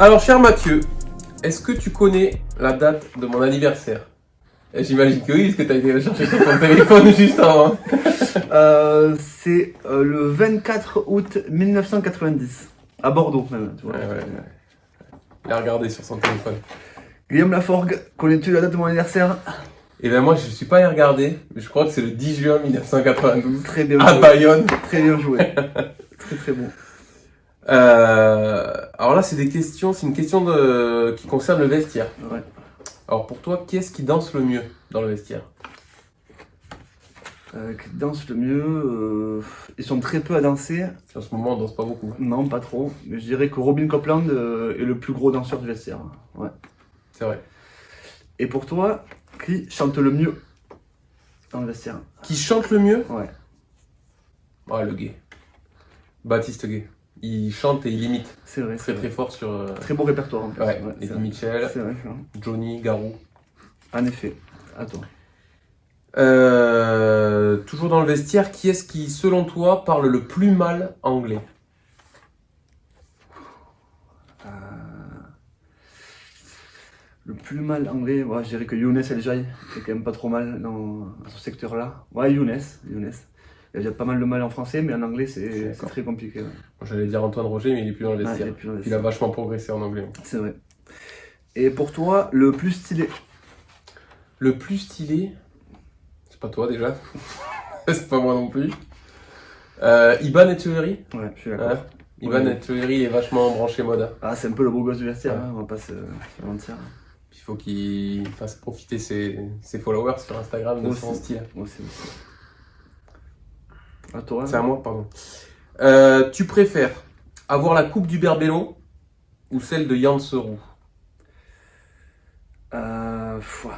Alors, cher Mathieu, est-ce que tu connais la date de mon anniversaire? Et j'imagine que oui, parce que tu as été chercher sur ton téléphone juste avant. C'est le 24 août 1990, à Bordeaux même. Tu vois. Ouais. Il a regardé sur son téléphone. Guillaume Laforgue, connais-tu la date de mon anniversaire? Et ben moi, je suis pas allé regarder, mais je crois que c'est le 10 juin 1992. Très bien À joué. Bayonne. Très bien joué. Très bon. Alors là, c'est une question qui concerne le vestiaire. Ouais. Alors pour toi, qui est-ce qui danse le mieux dans le vestiaire? Qui danse le mieux, ils sont très peu à danser. En ce moment, on danse pas beaucoup. Non, pas trop. Mais je dirais que Robin Copeland est le plus gros danseur du vestiaire. Ouais. C'est vrai. Et pour toi, qui chante le mieux dans le vestiaire? Qui chante le mieux? Ouais. Ah, le gay. Baptiste Gay. Il chante et il imite. C'est vrai. Très très fort sur... Très beau répertoire en plus. Ouais, c'est Eddie vrai. Mitchell, C'est vrai. Johnny, Garou. En effet. À toi. Toujours dans le vestiaire, qui est-ce qui, selon toi, parle le plus mal anglais? Le plus mal anglais, ouais, je dirais que Younes El Jai est quand même pas trop mal dans ce secteur-là. Ouais, Younes. Il y a déjà pas mal de mal en français, mais en anglais c'est très compliqué. Ouais. J'allais dire Antoine Roger, mais il est plus dans le vestiaire. Il a vachement progressé en anglais. C'est vrai. Et pour toi, le plus stylé? Le plus stylé, c'est pas toi déjà. C'est pas moi non plus. Iban Etcheverry. Ouais, je suis d'accord. Iban Etcheverry est vachement branché mode. Ah, c'est un peu le beau gosse du vestiaire, hein, on va pas se mentir. Il faut qu'il fasse profiter ses followers sur Instagram de son style. Moi aussi. À toi. C'est à moi, pardon. Tu préfères avoir la coupe du Berbello ou celle de Yann Serroux?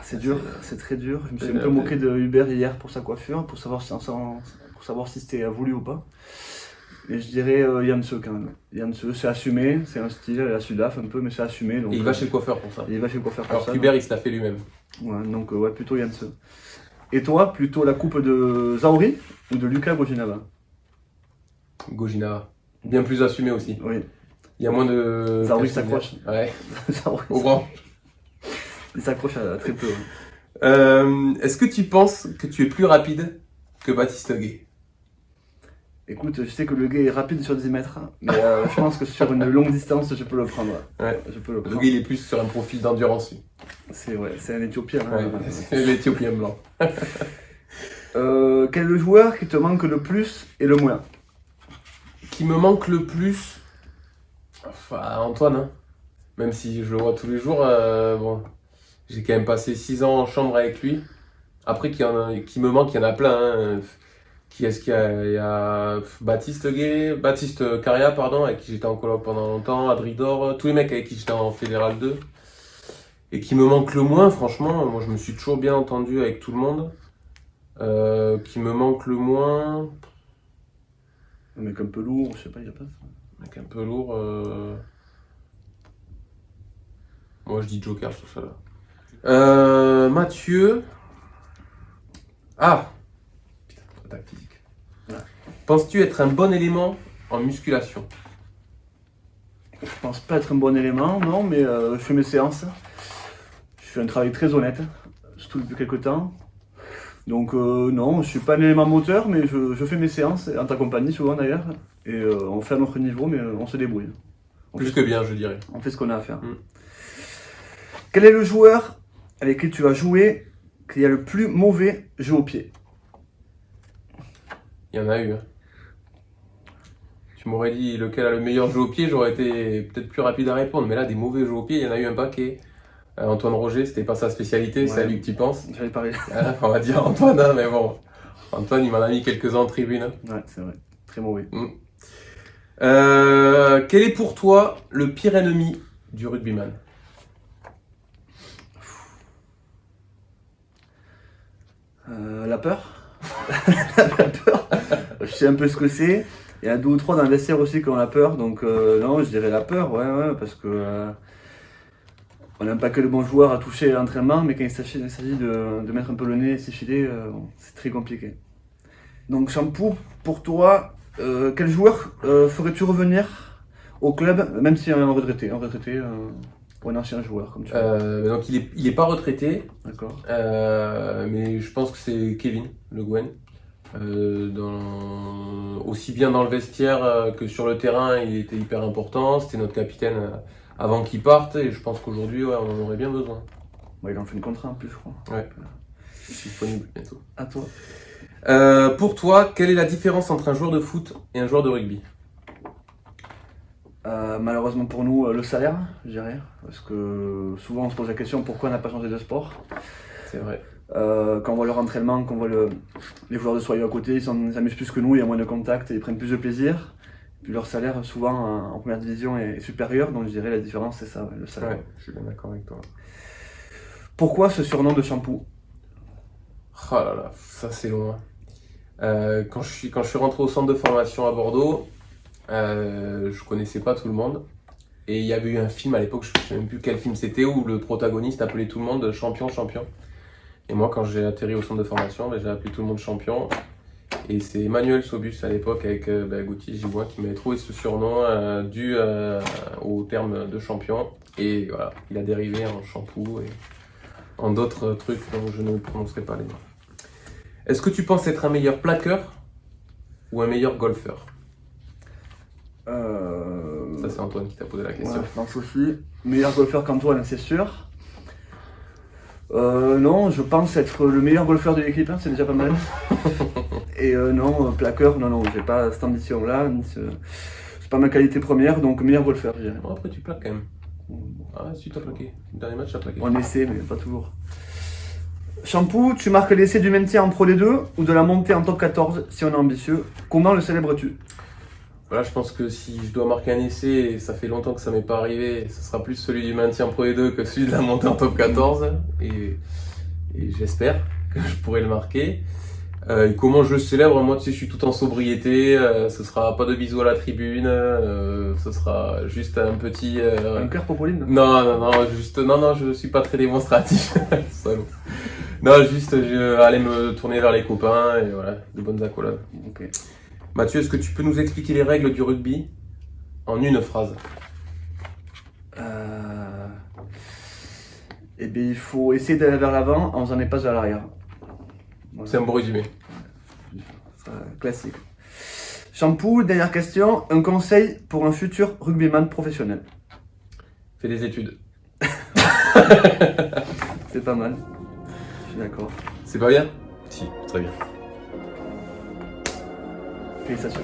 C'est dur, c'est très dur. Je me suis un peu moqué de Hubert hier pour sa coiffure, pour savoir si c'était voulu ou pas. Mais je dirais Yann-Se quand même. Yann-Se, c'est assumé, c'est un style, la Sudaf un peu, mais c'est assumé. Donc, et il va chez le coiffeur pour ça. Alors qu'Hubert, il se l'a fait lui-même. Ouais, donc ouais, plutôt Yann-Se. Et toi, plutôt la coupe de Zauri ou de Lucas Gojinava? Gojinava. Bien plus assumé aussi. Oui. Il y a moins de... Zauri s'accroche. Ouais. Zauri, au grand. Il s'accroche à très peu. Ouais. Est-ce que tu penses que tu es plus rapide que Baptiste Gay? Écoute, je sais que le gay est rapide sur 10 mètres, mais je pense que sur une longue distance, je peux le prendre. Ouais. Je peux le prendre. Le gay, il est plus sur un profil d'endurance, lui. C'est un Éthiopien. Ouais, Hein, c'est l'Éthiopien blanc. Quel est le joueur qui te manque le plus et le moins? Qui me manque le plus? Enfin, Antoine, hein. Même si je le vois tous les jours, bon, j'ai quand même passé 6 ans en chambre avec lui. Après, qui me manque, il y en a plein. Hein. Qui est-ce qu'il y a? Il y a Baptiste Caria, pardon, avec qui j'étais en coloc pendant longtemps, Adridor, tous les mecs avec qui j'étais en Fédéral 2. Et qui me manque le moins, franchement, moi je me suis toujours bien entendu avec tout le monde. Qui me manque le moins... Un mec un peu lourd, je sais pas, il y a pas ça. Un mec un peu lourd... Moi je dis Joker sur ça là. Mathieu... Ah! Putain, ta physique. Ouais. Penses-tu être un bon élément en musculation? Je pense pas être un bon élément, non, mais je fais mes séances. Je fais un travail très honnête, surtout depuis quelques temps. Donc non, je suis pas un élément moteur, mais je fais mes séances, en ta compagnie souvent d'ailleurs. Et on fait à notre niveau, mais on se débrouille. Plus que bien, je dirais. On fait ce qu'on a à faire. Quel est le joueur avec qui tu as joué qui a le plus mauvais jeu au pied? Il y en a eu. Hein. Tu m'aurais dit lequel a le meilleur jeu au pied, j'aurais été peut-être plus rapide à répondre. Mais là, des mauvais jeux au pied, il y en a eu un paquet. Antoine Roger, c'était pas sa spécialité, ouais. C'est à lui que tu penses. J'allais parler. On va dire Antoine, hein, mais bon. Antoine, il m'en a mis quelques-uns en tribune. Hein. Ouais, c'est vrai. Très mauvais. Quel est pour toi le pire ennemi du rugbyman? La peur. La peur. Je sais un peu ce que c'est. Il y a 2 ou 3 dans le vestiaire aussi qui ont la peur, donc non, je dirais la peur, ouais, parce que on n'aime pas que le bon joueur à toucher à l'entraînement, mais quand il s'agit de mettre un peu le nez et s'effiler, c'est très compliqué. Donc Shampoo, pour toi, quel joueur ferais-tu revenir Au club, même si un retraité ou un ancien joueur, comme tu veux. Donc il est pas retraité, D'accord. mais je pense que c'est Kevin Le Guen. Aussi bien dans le vestiaire que sur le terrain, il était hyper important. C'était notre capitaine avant qu'il parte, et je pense qu'aujourd'hui, ouais, on en aurait bien besoin. Bah, il en fait une contrat en plus, je crois. Ouais, disponible bientôt. À toi. Pour toi, quelle est la différence entre un joueur de foot et un joueur de rugby? Malheureusement pour nous, le salaire, je dirais. Parce que souvent on se pose la question pourquoi on n'a pas changé de sport. C'est vrai. Quand on voit leur entraînement, quand on voit les joueurs de soyeux à côté, ils s'amusent plus que nous, il y a moins de contact et ils prennent plus de plaisir. Puis leur salaire, souvent en première division, est supérieur, donc je dirais la différence c'est ça, ouais, le salaire. Ouais, je suis bien d'accord avec toi. Pourquoi ce surnom de Shampoo? Oh là là, ça c'est loin. Quand je suis rentré au centre de formation à Bordeaux, je connaissais pas tout le monde. Et il y avait eu un film à l'époque, je ne sais même plus quel film c'était, où le protagoniste appelait tout le monde champion, champion. Et moi, quand j'ai atterri au centre de formation, j'ai appelé tout le monde champion. Et c'est Emmanuel Sobus à l'époque avec Gauthier Gibois qui m'avait trouvé ce surnom dû au terme de champion. Et voilà, il a dérivé en shampoo et en d'autres trucs dont je ne prononcerai pas les noms. Est-ce que tu penses être un meilleur plaqueur ou un meilleur golfeur? Ça, c'est Antoine qui t'a posé la question. Ouais, je pense aussi. Meilleur golfeur qu'Antoine, c'est sûr. Non, je pense être le meilleur golfeur de l'équipe, hein, c'est déjà pas mal. Et non, plaqueur, non, j'ai pas cette ambition-là. C'est pas ma qualité première, donc meilleur golfeur, je dirais. Bon, après, tu plaques quand même. Ah, si, t'as plaqué. Le dernier match, t'as plaqué. On essaie, mais pas toujours. Shampoo, tu marques l'essai du maintien en Pro D2 ou de la montée en top 14 si on est ambitieux. Comment le célèbres-tu? Voilà, je pense que si je dois marquer un essai, et ça fait longtemps que ça m'est pas arrivé, ce sera plus celui du maintien Pro D2 que celui de la montée en top 14. Et j'espère que je pourrai le marquer. Et comment je le célèbre? Moi, tu sais, je suis tout en sobriété. Ce sera pas de bisous à la tribune. Ce sera juste un petit. Un cœur Popoline? Non, je suis pas très démonstratif. Salaud. Non, juste, je vais aller me tourner vers les copains et voilà, de bonnes accolades. Ok. Mathieu, est-ce que tu peux nous expliquer les règles du rugby en une phrase? Eh bien, il faut essayer d'aller vers l'avant en faisant des passes vers l'arrière. Voilà. C'est un bon résumé. Classique. Shampoo, dernière question. Un conseil pour un futur rugbyman professionnel? Fais des études. C'est pas mal. Je suis d'accord. C'est pas bien? Si, très bien. Félicitations.